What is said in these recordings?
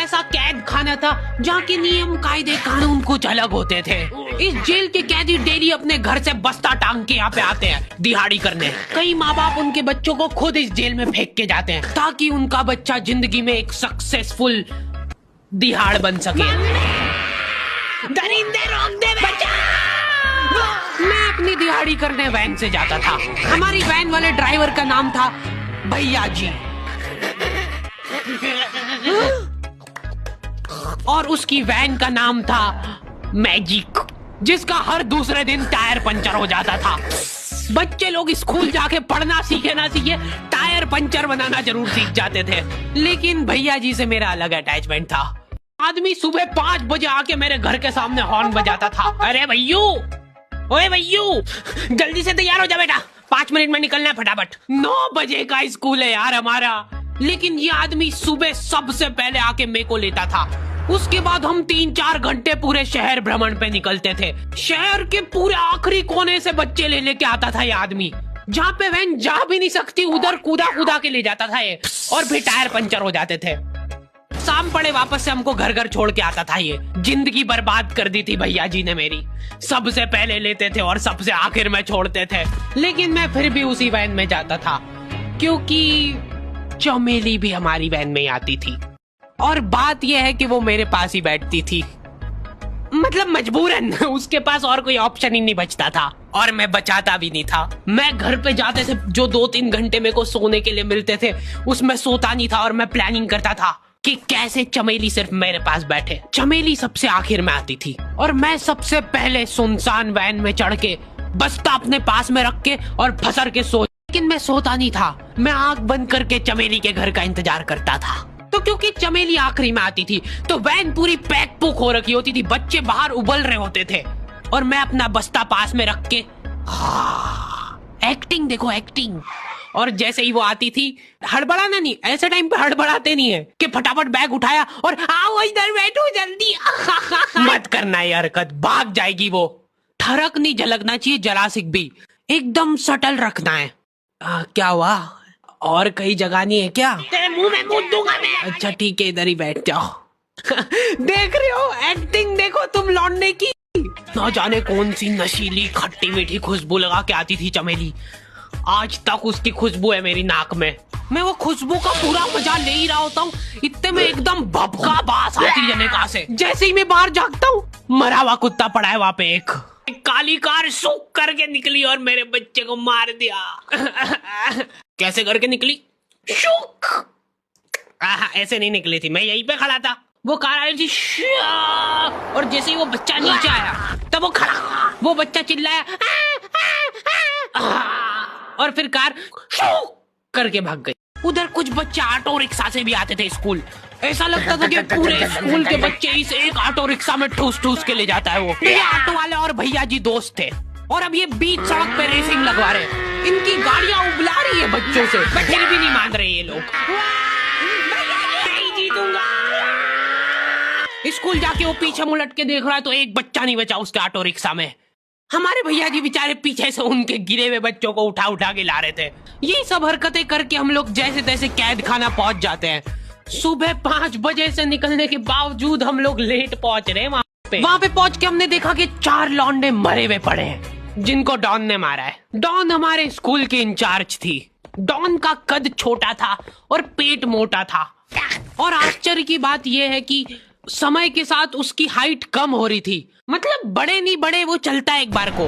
ऐसा कैद खाना था जहाँ के नियम कायदे कानून कुछ अलग होते थे। इस जेल के कैदी डेली अपने घर से बस्ता टांग के यहाँ पे आते हैं दिहाड़ी करने। कई माँ बाप उनके बच्चों को खुद इस जेल में फेंक के जाते हैं ताकि उनका बच्चा जिंदगी में एक सक्सेसफुल दिहाड़ बन सके। दरिंदे रोक दे बच्चा। मैं अपनी दिहाड़ी करने वैन से जाता था। हमारी वैन वाले ड्राइवर का नाम था भैया जी और उसकी वैन का नाम था मैजिक, जिसका हर दूसरे दिन टायर पंचर हो जाता था। बच्चे लोग स्कूल जाके पढ़ना सीखे ना सीखे टायर पंचर बनाना जरूर सीख जाते थे, लेकिन भैया जी से मेरा अलग अटैचमेंट था। आदमी सुबह 5 बजे आके मेरे घर के सामने हॉर्न बजाता था। अरे भैयू, ओए भैयू, जल्दी से तैयार हो जा बेटा, 5 मिनट में निकलना है फटाफट। 9 बजे का स्कूल है यार हमारा। लेकिन ये आदमी सुबह सबसे पहले आके मेरे को लेता था। उसके बाद हम 3-4 घंटे पूरे शहर भ्रमण पे निकलते थे। शहर के पूरे आखिरी कोने से बच्चे ले लेके आता था ये आदमी। जहाँ पे वैन जा भी नहीं सकती उधर कूदा कूदा के ले जाता था ये, और फिर टायर पंचर हो जाते थे। शाम पड़े वापस से हमको घर घर छोड़ के आता था ये। जिंदगी बर्बाद कर दी थी भैया जी ने मेरी। सबसे पहले लेते थे और सबसे आखिर में छोड़ते थे, लेकिन मैं फिर भी उसी वैन में जाता था क्योंकि चमेली भी हमारी वैन में ही आती थी। और बात यह है कि वो मेरे पास ही बैठती थी, मतलब मजबूरन। उसके पास और कोई ऑप्शन ही नहीं बचता था और मैं बचाता भी नहीं था। मैं घर पे जाते थे, जो 2-3 घंटे मेरे को सोने के लिए मिलते थे उसमें सोता नहीं था और मैं प्लानिंग करता था कि कैसे चमेली सिर्फ मेरे पास बैठे। चमेली सबसे आखिर में आती थी और मैं सबसे पहले सुनसान वैन में चढ़ के बस्ता अपने पास में रख के और फसर के सो। लेकिन मैं सोता नहीं था, मैं आंख बंद करके चमेली के घर का इंतजार करता था। तो क्योंकि चमेली आखिरी में आती थी तो वैन पूरी पैक पुक हो रखी होती थी, बच्चे बाहर उबल रहे होते थे और मैं अपना बस्ता पास में रख के एक्टिंग देखो एक्टिंग। और जैसे ही वो आती थी, हड़बड़ाना नहीं, ऐसे टाइम पे हड़बड़ाते नहीं है कि फटाफट बैग उठाया और आओ इधर बैठो जल्दी। मत करना ये हरकत, भाग जाएगी वो। ठरक नहीं झलकना चाहिए जरा सिक भी, एकदम सटल रखना है। क्या हुआ, और कहीं जगह नहीं है क्या? तेरे मुंह में मूत दूंगा मैं। अच्छा ठीक है, इधर ही बैठ जाओ। देख रहे हो एक्टिंग, देखो तुम लौंडे की। ना जाने कौन सी नशीली खट्टी मीठी खुशबू लगा के आती थी चमेली। आज तक उसकी खुशबू है मेरी नाक में। मैं वो खुशबू का पूरा मजा ले ही रहा होता हूँ, इतने में एकदम भभका बास आती है निकाह से। जैसे ही मैं बाहर जागता हूँ, मरा हुआ कुत्ता पड़ा है वहाँ पे। एक काली कार सूख करके निकली और मेरे बच्चे को मार दिया। कैसे करके निकली? शुक। ऐसे नहीं निकली थी, मैं यहीं पे खड़ा था, वो कार आई थी और जैसे ही वो बच्चा नीचे आया तब वो खड़ा, वो बच्चा चिल्लाया और फिर कार शुक करके भाग गई। उधर कुछ बच्चे ऑटो रिक्शा से भी आते थे स्कूल। ऐसा लगता था कि पूरे स्कूल के बच्चे इस एक ऑटो रिक्शा में ठूस ठूस के ले जाता है वो। ये ऑटो वाले और भैया जी दोस्त थे और अब ये बीच सड़क पे रेसिंग लगवा रहे। इनकी गाड़ियां उबला रही है बच्चों से, फिर भी नहीं मान रहे ये लोग। नहीं जीतूंगा। स्कूल जाके वो पीछे मुलट के देख रहा है तो एक बच्चा नहीं बचा उसके ऑटो रिक्शा में। हमारे भैया जी बेचारे पीछे से उनके गिरे हुए बच्चों को उठा उठा के ला रहे थे। ये सब हरकतें करके हम लोग जैसे तैसे कैद खाना पहुंच जाते हैं। सुबह 5 बजे से निकलने के बावजूद हम लोग लेट पहुंच रहे हैं वहाँ पे पहुंच के हमने देखा कि 4 लौंडे मरे हुए पड़े हैं जिनको डॉन ने मारा है। डॉन हमारे स्कूल की इंचार्ज थी। डॉन का कद छोटा था और पेट मोटा था और आश्चर्य की बात यह है कि समय के साथ उसकी हाइट कम हो रही थी। मतलब बड़े नहीं बड़े वो चलता है एक बार को,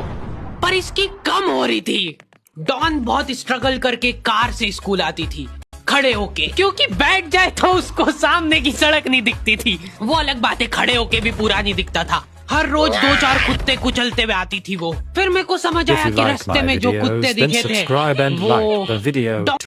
पर इसकी कम हो रही थी। डॉन बहुत स्ट्रगल करके कार से स्कूल आती थी खड़े होके, क्योंकि बैठ जाए तो उसको सामने की सड़क नहीं दिखती थी। वो अलग बात है, खड़े होके भी पूरा नहीं दिखता था। हर रोज 2-4 कुत्ते कुचलते हुए आती थी वो। फिर मेरे को समझ आया कि रास्ते में जो कुत्ते दिखे थे वो